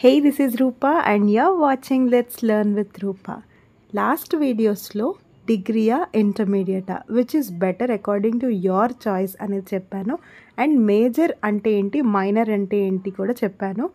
Hey, this is Rupa and you're watching Let's Learn with Rupa. Last videosలో డిగ్రీయా ఇంటర్మీడియటా which is better according to your choice అనేది చెప్పాను. And major అంటే ఏంటి, మైనర్ అంటే ఏంటి కూడా చెప్పాను.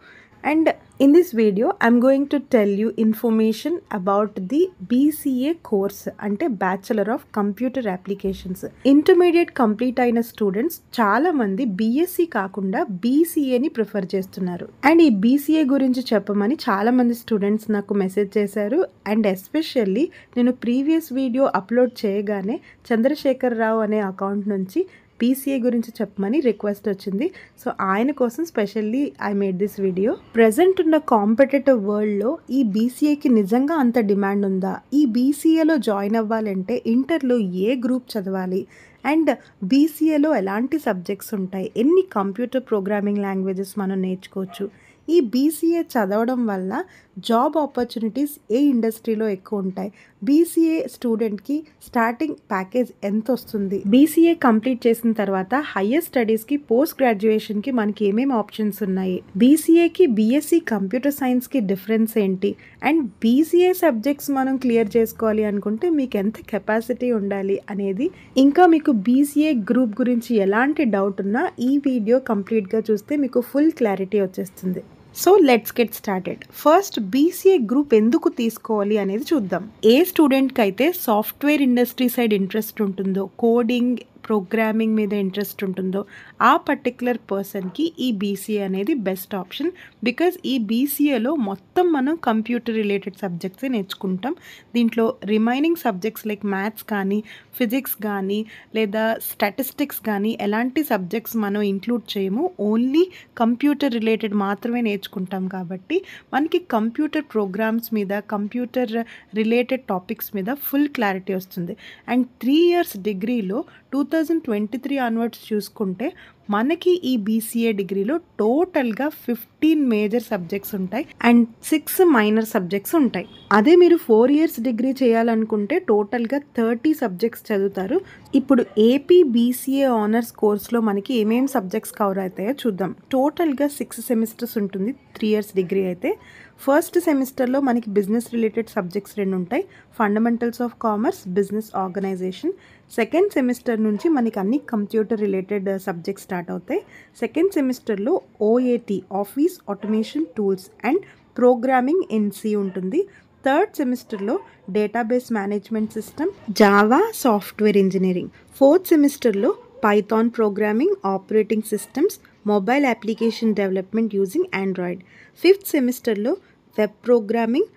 And in this video I'm going to tell you information about the BCA course, అంటే bachelor of computer applications. Intermediate complete అయిన స్టూడెంట్స్ చాలామంది బీఎస్సీ కాకుండా బీసీఏని ప్రిఫర్ చేస్తున్నారు. అండ్ ఈ బీసీఏ గురించి చెప్పమని చాలామంది స్టూడెంట్స్ నాకు మెసేజ్ చేశారు. అండ్ ఎస్పెషల్లీ నేను ప్రీవియస్ వీడియో అప్లోడ్ చేయగానే చంద్రశేఖర్ రావు అనే అకౌంట్ నుంచి బీసీఏ గురించి చెప్పమని రిక్వెస్ట్ వచ్చింది. సో ఆయన కోసం specially I made this video. Present ఉన్న కాంపిటేటివ్ వరల్డ్లో ఈ బీసీఏకి నిజంగా అంత డిమాండ్ ఉందా? ఈ బీసీఏలో జాయిన్ అవ్వాలంటే ఇంటర్లో ఏ గ్రూప్ చదవాలి? అండ్ బీసీఏలో ఎలాంటి సబ్జెక్ట్స్ ఉంటాయి? ఎన్ని కంప్యూటర్ ప్రోగ్రామింగ్ లాంగ్వేజెస్ మనం నేర్చుకోవచ్చు? ఈ బీసీఏ చదవడం వల్ల జాబ్ ఆపర్చునిటీస్ ఏ ఇండస్ట్రీలో ఎక్కువ ఉంటాయి? బీసీఏ స్టూడెంట్కి స్టార్టింగ్ ప్యాకేజ్ ఎంత వస్తుంది? బీసీఏ కంప్లీట్ చేసిన తర్వాత హయ్యర్ స్టడీస్కి, పోస్ట్ గ్రాడ్యుయేషన్కి మనకి ఏమేమి ఆప్షన్స్ ఉన్నాయి? బీసీఏకి బీఎస్సీ కంప్యూటర్ సైన్స్కి డిఫరెన్స్ ఏంటి? అండ్ బీసీఏ సబ్జెక్ట్స్ మనం క్లియర్ చేసుకోవాలి అనుకుంటే మీకు ఎంత కెపాసిటీ ఉండాలి అనేది, ఇంకా మీకు బీసీఏ గ్రూప్ గురించి ఎలాంటి డౌట్ ఉన్నా ఈ వీడియో కంప్లీట్గా చూస్తే మీకు ఫుల్ క్లారిటీ వచ్చేస్తుంది. So let's get started. First BCA group ఎందుకు తీసుకోవాలి అనేది చూద్దాం. ఏ స్టూడెంట్కి అయితే సాఫ్ట్వేర్ ఇండస్ట్రీ సైడ్ ఇంట్రెస్ట్ ఉంటుందో, కోడింగ్ ప్రోగ్రామింగ్ మీద ఇంట్రెస్ట్ ఉంటుందో ఆ పర్టిక్యులర్ పర్సన్కి ఈ బీసీఏ అనేది బెస్ట్ ఆప్షన్. బికాజ్ ఈ బీసీఏలో మొత్తం మనం కంప్యూటర్ రిలేటెడ్ సబ్జెక్ట్సే నేర్చుకుంటాం. దీంట్లో రిమైనింగ్ సబ్జెక్ట్స్ లైక్ మ్యాథ్స్ కానీ, ఫిజిక్స్ కానీ, లేదా స్టాటిస్టిక్స్ కానీ ఎలాంటి సబ్జెక్ట్స్ మనం ఇంక్లూడ్ చేయము. ఓన్లీ కంప్యూటర్ రిలేటెడ్ మాత్రమే నేర్చుకుంటాం. కాబట్టి మనకి కంప్యూటర్ ప్రోగ్రామ్స్ మీద, కంప్యూటర్ రిలేటెడ్ టాపిక్స్ మీద ఫుల్ క్లారిటీ వస్తుంది. అండ్ 3 years డిగ్రీలో 2023 ఆన్వర్డ్స్ చూసుకుంటే మనకి ఈ బీసీఏ డిగ్రీలో టోటల్గా 15 మేజర్ సబ్జెక్ట్స్ ఉంటాయి అండ్ 6 మైనర్ సబ్జెక్ట్స్ ఉంటాయి. అదే మీరు 4 years డిగ్రీ చేయాలనుకుంటే టోటల్గా 30 సబ్జెక్ట్స్ చదువుతారు. ఇప్పుడు ఏపీ బీసీఏ ఆనర్స్ కోర్స్లో మనకి ఏమేమి సబ్జెక్ట్స్ కవర్ అవుతాయో చూద్దాం. టోటల్గా 6 సెమిస్టర్స్ ఉంటుంది 3 years డిగ్రీ అయితే. ఫస్ట్ సెమిస్టర్లో మనకి బిజినెస్ రిలేటెడ్ సబ్జెక్ట్స్ 2 ఉంటాయి, fundamentals of commerce, business organisation. Second semester నుంచి మనకి అన్ని కంప్యూటర్ రిలేటెడ్ సబ్జెక్ట్స్ స్టార్ట్ అవుతాయి. సెకండ్ సెమిస్టర్లో OAT, office automation tools and programming in C ఉంటుంది. థర్డ్ సెమిస్టర్లో database management system, Java, software engineering. Fourth సెమిస్టర్లో Python programming, operating systems, mobile application development using Android. Fifth సెమిస్టర్లో web programming,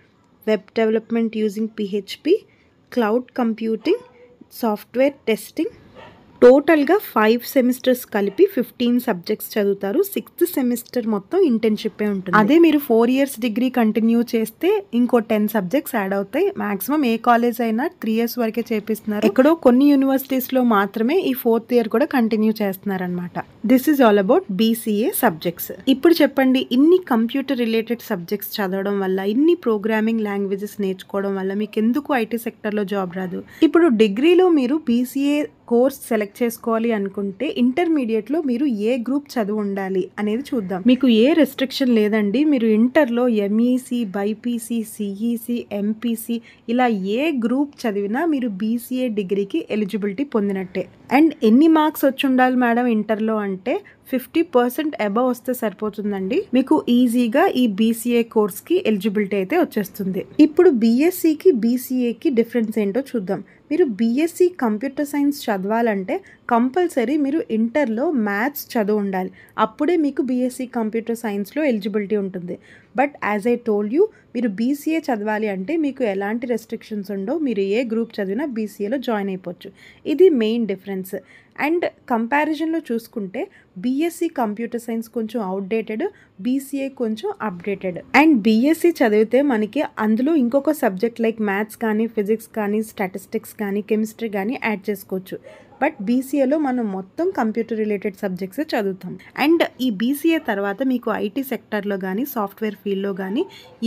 web development using PHP, cloud computing, software testing. టోటల్గా 5 semesters కలిపి 15 subjects చదువుతారు. 6th semester మొత్తం ఇంటర్న్షిప్పే ఉంటుంది. అదే మీరు 4 years degree continue చేస్తే ఇంకో 10 సబ్జెక్ట్స్ యాడ్ అవుతాయి. మాక్సిమం ఏ కాలేజ్ అయినా 3 years వరకే చేపిస్తున్నారు. ఎక్కడో కొన్ని యూనివర్సిటీస్లో మాత్రమే ఈ 4th year కూడా కంటిన్యూ చేస్తున్నారనమాట. This is all about BCA subjects. ఇప్పుడు చెప్పండి, ఇన్ని కంప్యూటర్ రిలేటెడ్ సబ్జెక్ట్స్ చదవడం వల్ల, ఇన్ని ప్రోగ్రామింగ్ లాంగ్వేజెస్ నేర్చుకోవడం వల్ల మీకు ఎందుకు ఐటీ సెక్టర్లో జాబ్ రాదు? ఇప్పుడు డిగ్రీలో మీరు బీసీఏ కోర్స్ సెలెక్ట్ చేసుకోవాలి అనుకుంటే ఇంటర్మీడియట్లో మీరు ఏ గ్రూప్ చదువు ఉండాలి అనేది చూద్దాం. మీకు ఏ రెస్ట్రిక్షన్ లేదండి. మీరు ఇంటర్లో ఎంఈసి, బైపీసీ, సిఈసి, ఎంపీసీ ఇలా ఏ గ్రూప్ చదివినా మీరు బీసీఏ డిగ్రీకి ఎలిజిబిలిటీ పొందినట్టే. అండ్ ఎన్ని మార్క్స్ వచ్చి ఉండాలి మేడం ఇంటర్లో అంటే 50% అబవ్ వస్తే సరిపోతుందండి. మీకు ఈజీగా ఈ బీసీఏ కోర్స్కి ఎలిజిబిలిటీ అయితే వచ్చేస్తుంది. ఇప్పుడు బీఎస్సీకి బీసీఏకి డిఫరెన్స్ ఏంటో చూద్దాం. మీరు బీఎస్సీ కంప్యూటర్ సైన్స్ చదవాలంటే కంపల్సరీ మీరు ఇంటర్లో మ్యాథ్స్ చదువు ఉండాలి. అప్పుడే మీకు బీఎస్సీ కంప్యూటర్ సైన్స్లో ఎలిజిబిలిటీ ఉంటుంది. But as I told you, మీరు బీసీఏ చదవాలి అంటే మీకు ఎలాంటి రెస్ట్రిక్షన్స్ ఉండవు. మీరు ఏ గ్రూప్ చదివినా బీసీఏలో జాయిన్ అయిపోవచ్చు. ఇది మెయిన్ డిఫరెన్స్. అండ్ కంపారిజన్లో చూసుకుంటే బీఎస్సీ కంప్యూటర్ సైన్స్ కొంచెం అవుట్డేటెడ్, బీసీఏ కొంచెం అప్డేటెడ్. అండ్ బీఎస్సీ చదివితే మనకి అందులో ఇంకొక సబ్జెక్ట్ లైక్ మ్యాథ్స్ కానీ, ఫిజిక్స్ కానీ, స్టాటిస్టిక్స్ కానీ, కెమిస్ట్రీ కానీ యాడ్ చేసుకోవచ్చు. బట్ బీసీఏలో మనం మొత్తం కంప్యూటర్ రిలేటెడ్ సబ్జెక్ట్సే చదువుతాం. అండ్ ఈ బీసీఏ తర్వాత మీకు ఐటీ సెక్టర్లో కానీ, సాఫ్ట్వేర్ ఫీల్డ్లో కానీ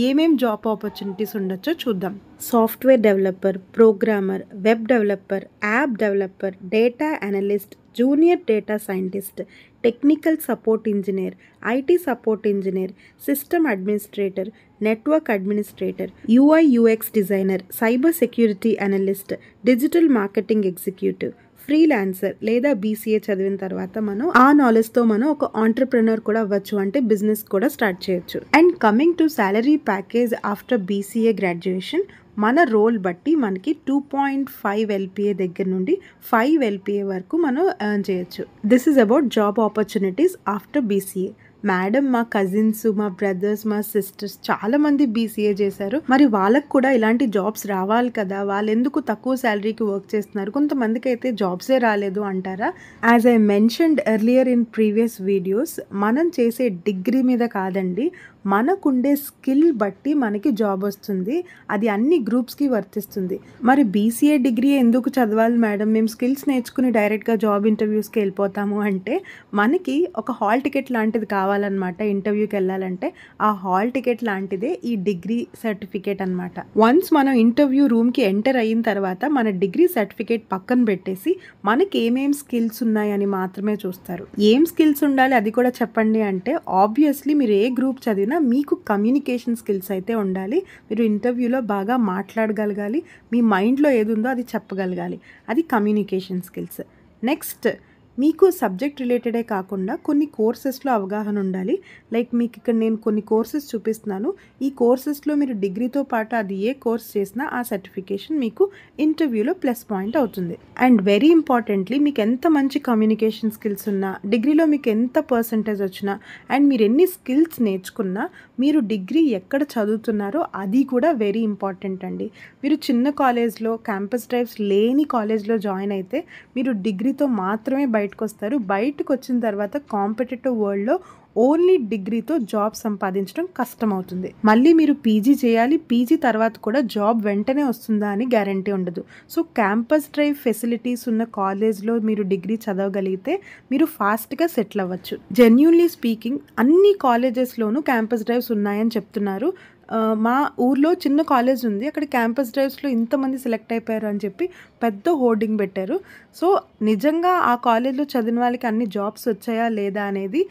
ఏమేం జాబ్ ఆపర్చునిటీస్ ఉండొచ్చో చూద్దాం. Software developer, programmer, web developer, app developer, data analyst, junior data scientist, technical support engineer, IT support engineer, system administrator, network administrator, UI UX designer, cyber security analyst, digital marketing executive, freelancer లేదా BCA చదివిన తర్వాత మనం ఆ నాలెడ్జ్తో మనం ఒక entrepreneur కూడా అవ్వచ్చు, అంటే బిజినెస్ కూడా స్టార్ట్ చేయొచ్చు. And coming to salary package after BCA graduation, మన రోల్ బట్టి మనకి 2.5 LPA దగ్గర నుండి 5 LPA వరకు మనం ఎర్న్ చేయొచ్చు. This is about job opportunities after BCA. Madam, మా కజిన్స్, మా బ్రదర్స్, మా సిస్టర్స్ చాలామంది బీసీఏ చేశారు. మరి వాళ్ళకు కూడా ఇలాంటి జాబ్స్ రావాలి కదా, వాళ్ళు ఎందుకు తక్కువ శాలరీకి వర్క్ చేస్తున్నారు, కొంతమందికి అయితే జాబ్సే రాలేదు అంటారా? As I mentioned earlier in previous videos, మనం చేసే డిగ్రీ మీద కాదండి, మనకుండే స్కిల్ బట్టి మనకి జాబ్ వస్తుంది. అది అన్ని గ్రూప్స్కి వర్తిస్తుంది. మరి బీసీఏ డిగ్రీ ఎందుకు చదవాలి మేడం, మేము స్కిల్స్ నేర్చుకుని డైరెక్ట్గా జాబ్ ఇంటర్వ్యూస్కి వెళ్ళిపోతాము అంటే, మనకి ఒక హాల్ టికెట్ లాంటిది కావాలన్నమాట. ఇంటర్వ్యూకి వెళ్ళాలంటే ఆ హాల్ టికెట్ లాంటిదే ఈ డిగ్రీ సర్టిఫికేట్ అనమాట. వన్స్ మనం ఇంటర్వ్యూ రూమ్కి ఎంటర్ అయిన తర్వాత మన డిగ్రీ సర్టిఫికేట్ పక్కన పెట్టేసి మనకి ఏమేం స్కిల్స్ ఉన్నాయని మాత్రమే చూస్తారు. ఏం స్కిల్స్ ఉండాలి అది కూడా చెప్పండి అంటే, ఆబ్వియస్లీ మీరు ఏ గ్రూప్ చదివినా మీకు కమ్యూనికేషన్ స్కిల్స్ అయితే ఉండాలి. మీరు ఇంటర్వ్యూలో బాగా మాట్లాడగలగాలి, మీ మైండ్లో ఏది ఉందో అది చెప్పగలగాలి. అది కమ్యూనికేషన్ స్కిల్స్. నెక్స్ట్, మీకు సబ్జెక్ట్ రిలేటెడే కాకుండా కొన్ని కోర్సెస్లో అవగాహన ఉండాలి. లైక్ మీకు ఇక్కడ నేను కొన్ని కోర్సెస్ చూపిస్తున్నాను. ఈ కోర్సెస్లో మీరు డిగ్రీతో పాటు అది ఏ కోర్స్ చేసినా ఆ సర్టిఫికేషన్ మీకు ఇంటర్వ్యూలో ప్లస్ పాయింట్ అవుతుంది. అండ్ వెరీ ఇంపార్టెంట్లీ, మీకు ఎంత మంచి కమ్యూనికేషన్ స్కిల్స్ ఉన్నా, డిగ్రీలో మీకు ఎంత పర్సంటేజ్ వచ్చినా, అండ్ మీరు ఎన్ని స్కిల్స్ నేర్చుకున్నా, మీరు డిగ్రీ ఎక్కడ చదువుతున్నారో అది కూడా వెరీ ఇంపార్టెంట్ అండి. మీరు చిన్న కాలేజ్లో క్యాంపస్ డ్రైవ్స్ లేని కాలేజ్లో జాయిన్ అయితే మీరు డిగ్రీతో మాత్రమే బయటకు వస్తారు. బయటకు వచ్చిన తర్వాత కాంపిటేటివ్ వరల్డ్లో ఓన్లీ డిగ్రీతో జాబ్ సంపాదించడం కష్టం అవుతుంది. మళ్ళీ మీరు పీజీ చేయాలి. పీజీ తర్వాత కూడా జాబ్ వెంటనే వస్తుందా అని గ్యారంటీ ఉండదు. సో క్యాంపస్ డ్రైవ్ ఫెసిలిటీస్ ఉన్న కాలేజ్లో మీరు డిగ్రీ చదవగలిగితే మీరు ఫాస్ట్గా సెటిల్ అవ్వచ్చు. జెన్యూన్లీ స్పీకింగ్, అన్ని కాలేజెస్లోనూ క్యాంపస్ డ్రైవ్స్ ఉన్నాయని చెప్తున్నారు. మా ఊర్లో చిన్న కాలేజ్ ఉంది, అక్కడ క్యాంపస్ డ్రైవ్స్లో ఇంతమంది సెలెక్ట్ అయిపోయారు అని చెప్పి పెద్ద హోర్డింగ్ పెట్టారు. సో నిజంగా ఆ కాలేజ్లో చదివిన వాళ్ళకి అన్ని జాబ్స్ వచ్చాయా లేదా అనేది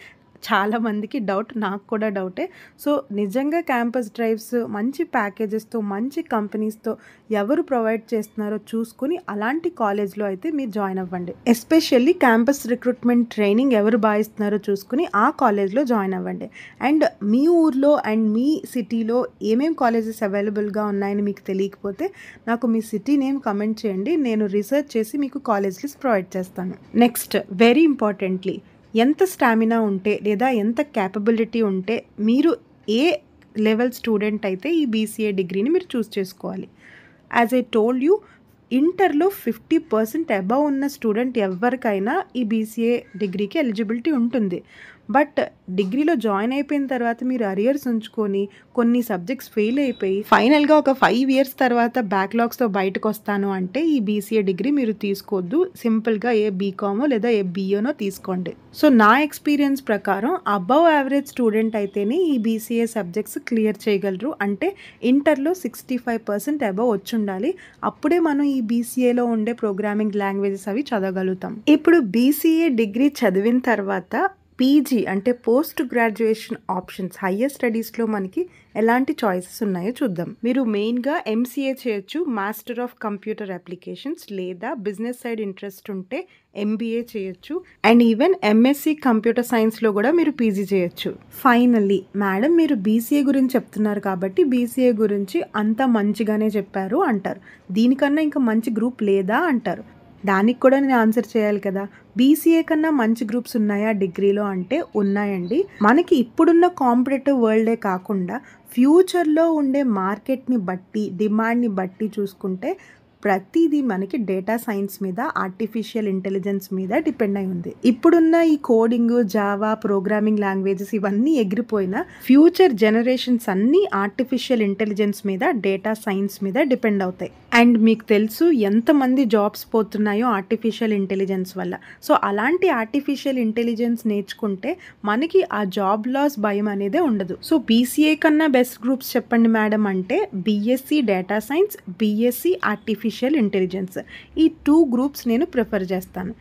చాలామందికి డౌట్, నాకు కూడా డౌటే. సో నిజంగా క్యాంపస్ డ్రైవ్స్ మంచి ప్యాకేజెస్తో, మంచి కంపెనీస్తో ఎవరు ప్రొవైడ్ చేస్తున్నారో చూసుకుని అలాంటి కాలేజ్లో అయితే మీరు జాయిన్ అవ్వండి. ఎస్పెషల్లీ క్యాంపస్ రిక్రూట్మెంట్ ట్రైనింగ్ ఎవరు భావిస్తున్నారో చూసుకుని ఆ కాలేజ్లో జాయిన్ అవ్వండి. అండ్ మీ ఊర్లో అండ్ మీ సిటీలో ఏమేం కాలేజెస్ అవైలబుల్గా ఉన్నాయని మీకు తెలియకపోతే నాకు మీ సిటీ నేమ్ కమెంట్ చేయండి, నేను రీసెర్చ్ చేసి మీకు కాలేజ్ లిస్ట్ ప్రొవైడ్ చేస్తాను. నెక్స్ట్, వెరీ ఇంపార్టెంట్లీ, ఎంత స్టామినా ఉంటే లేదా ఎంత క్యాపబిలిటీ ఉంటే మీరు ఏ లెవెల్ స్టూడెంట్ అయితే ఈ బీసీఏ డిగ్రీని మీరు చూస్ చేసుకోవాలి. యాజ్ ఐ టోల్డ్ యూ, ఇంటర్లో 50% అబవ్ ఉన్న స్టూడెంట్ ఎవరికైనా ఈ బీసీఏ డిగ్రీకి ఎలిజిబిలిటీ ఉంటుంది. బట్ డిగ్రీలో జాయిన్ అయిపోయిన తర్వాత మీరు అరియర్స్ ఉంచుకొని కొన్ని సబ్జెక్ట్స్ ఫెయిల్ అయిపోయి ఫైనల్గా ఒక 5 years తర్వాత బ్యాక్లాగ్స్తో బయటకు వస్తాను అంటే ఈ బీసీఏ డిగ్రీ మీరు తీసుకోవద్దు. సింపుల్గా ఏ బీకామో లేదా ఏ బీఏనో తీసుకోండి. సో నా ఎక్స్పీరియన్స్ ప్రకారం అబవ్ యావరేజ్ స్టూడెంట్ అయితేనే ఈ బీసీఏ సబ్జెక్ట్స్ క్లియర్ చేయగలరు. అంటే ఇంటర్లో 65% అబవ్ వచ్చి ఉండాలి. అప్పుడే మనం ఈ బీసీఏలో ఉండే ప్రోగ్రామింగ్ లాంగ్వేజెస్ అవి చదవగలుగుతాం. ఇప్పుడు బీసీఏ డిగ్రీ చదివిన తర్వాత పీజీ అంటే పోస్ట్ గ్రాడ్యుయేషన్ ఆప్షన్స్, హయ్యర్ స్టడీస్లో మనకి ఎలాంటి చాయిసెస్ ఉన్నాయో చూద్దాం. మీరు మెయిన్గా ఎంసీఏ చేయొచ్చు, మాస్టర్ ఆఫ్ కంప్యూటర్ అప్లికేషన్స్, లేదా బిజినెస్ సైడ్ ఇంట్రెస్ట్ ఉంటే ఎంబీఏ చేయొచ్చు, అండ్ ఈవెన్ ఎంఎస్సి కంప్యూటర్ సైన్స్లో కూడా మీరు పీజీ చేయొచ్చు. ఫైనల్లీ, మేడం మీరు బీసీఏ గురించి చెప్తున్నారు కాబట్టి బీసీఏ గురించి అంతా మంచిగానే చెప్పారు అంటారు, దీనికన్నా ఇంకా మంచి గ్రూప్ లేదా అంటారు. దానికి కూడా నేను ఆన్సర్ చేయాలి కదా. బీసీఏ కన్నా మంచి గ్రూప్స్ ఉన్నాయా డిగ్రీలో అంటే ఉన్నాయండి. మనకి ఇప్పుడున్న కాంపిటేటివ్ వరల్డే కాకుండా ఫ్యూచర్లో ఉండే మార్కెట్ని బట్టి, డిమాండ్ని బట్టి చూసుకుంటే ప్రతిదీ మనకి డేటా సైన్స్ మీద, ఆర్టిఫిషియల్ ఇంటెలిజెన్స్ మీద డిపెండ్ అయి ఉంది. ఇప్పుడున్న ఈ కోడింగ్, జావా, ప్రోగ్రామింగ్ లాంగ్వేజెస్ ఇవన్నీ ఎగిరిపోయినా ఫ్యూచర్ జనరేషన్స్ అన్నీ ఆర్టిఫిషియల్ ఇంటెలిజెన్స్ మీద, డేటా సైన్స్ మీద డిపెండ్ అవుతాయి. అండ్ మీకు తెలుసు ఎంతమంది జాబ్స్ పోతున్నాయో ఆర్టిఫిషియల్ ఇంటెలిజెన్స్ వల్ల. సో అలాంటి ఆర్టిఫిషియల్ ఇంటెలిజెన్స్ నేర్చుకుంటే మనకి ఆ జాబ్ లాస్ భయం అనేదే ఉండదు. సో బీసీఏ కన్నా బెస్ట్ గ్రూప్స్ చెప్పండి మేడం అంటే BSc data science, BSc artificial intelligence, ఈ 2 గ్రూప్స్ నేను ప్రిఫర్ చేస్తాను.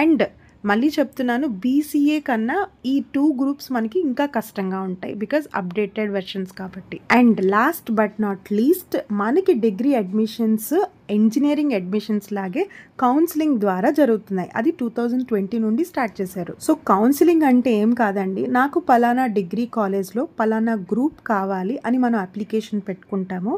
అండ్ మళ్ళీ చెప్తున్నాను, బీసీఏ కన్నా ఈ 2 గ్రూప్స్ మనకి ఇంకా కష్టంగా ఉంటాయి బికాజ్ అప్డేటెడ్ వెర్షన్స్ కాబట్టి. And last but not least, మనకి డిగ్రీ అడ్మిషన్స్ ఇంజనీరింగ్ అడ్మిషన్స్ లాగే కౌన్సిలింగ్ ద్వారా జరుగుతున్నాయి. అది 2020 నుండి స్టార్ట్ చేశారు. సో కౌన్సిలింగ్ అంటే ఏం కాదండి, నాకు పలానా డిగ్రీ కాలేజ్లో పలానా గ్రూప్ కావాలి అని మనం అప్లికేషన్ పెట్టుకుంటాము.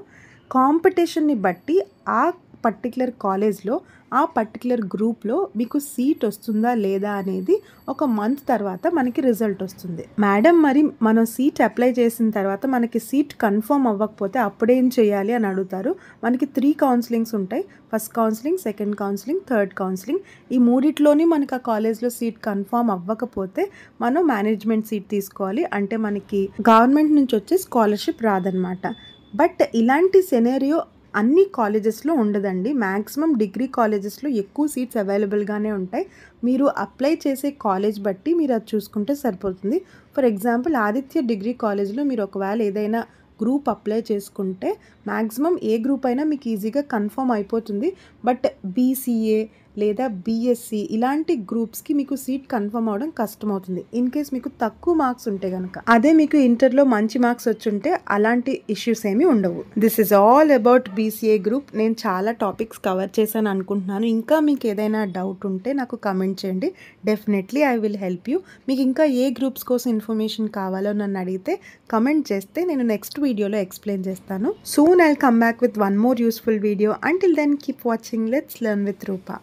కాంపిటీషన్ని బట్టి ఆ పర్టికులర్ కాలేజ్లో ఆ పర్టికులర్ గ్రూప్లో మీకు సీట్ వస్తుందా లేదా అనేది ఒక మంత్ తర్వాత మనకి రిజల్ట్ వస్తుంది. మేడం, మరి మనం సీట్ అప్లై చేసిన తర్వాత మనకి సీట్ కన్ఫర్మ్ అవ్వకపోతే అప్పుడేం చేయాలి అని అడుగుతారు. మనకి 3 కౌన్సిలింగ్స్ ఉంటాయి. First counselling, second counselling, third counselling. ఈ మూడిట్లోని మనకి ఆ కాలేజ్లో సీట్ కన్ఫర్మ్ అవ్వకపోతే మనం మేనేజ్మెంట్ సీట్ తీసుకోవాలి. అంటే మనకి గవర్నమెంట్ నుంచి వచ్చే స్కాలర్షిప్ రాదనమాట. బట్ ఇలాంటి సెనేరియో అన్ని కాలేజెస్లో ఉండదండి. మ్యాక్సిమం డిగ్రీ కాలేజెస్లో ఎక్కువ సీట్స్ అవైలబుల్గానే ఉంటాయి. మీరు అప్లై చేసే కాలేజ్ బట్టి మీరు అది చూసుకుంటే సరిపోతుంది. ఫర్ ఎగ్జాంపుల్, ఆదిత్య డిగ్రీ కాలేజ్లో మీరు ఒకవేళ ఏదైనా గ్రూప్ అప్లై చేసుకుంటే మ్యాక్సిమం ఏ గ్రూప్ అయినా మీకు ఈజీగా కన్ఫర్మ్ అయిపోతుంది. బట్ బీసీఏ లేదా బీఎస్సీ ఇలాంటి గ్రూప్స్కి మీకు సీట్ కన్ఫర్మ్ అవడం కష్టమవుతుంది ఇన్ కేస్ మీకు తక్కువ మార్క్స్ ఉంటే కనుక. అదే మీకు ఇంటర్లో మంచి మార్క్స్ వచ్చుంటే అలాంటి ఇష్యూస్ ఏమీ ఉండవు. This is all about BCA group. నేను చాలా టాపిక్స్ కవర్ చేశాను అనుకుంటున్నాను. ఇంకా మీకు ఏదైనా డౌట్ ఉంటే నాకు కమెంట్ చేయండి. Definitely I will help you. మీకు ఇంకా ఏ గ్రూప్స్ కోసం ఇన్ఫర్మేషన్ కావాలో నన్ను అడిగితే కమెంట్ చేస్తే నేను నెక్స్ట్ వీడియోలో ఎక్స్ప్లెయిన్ చేస్తాను. Soon I'll come back with one more useful video. Until then, keep watching Let's Learn with Rupa.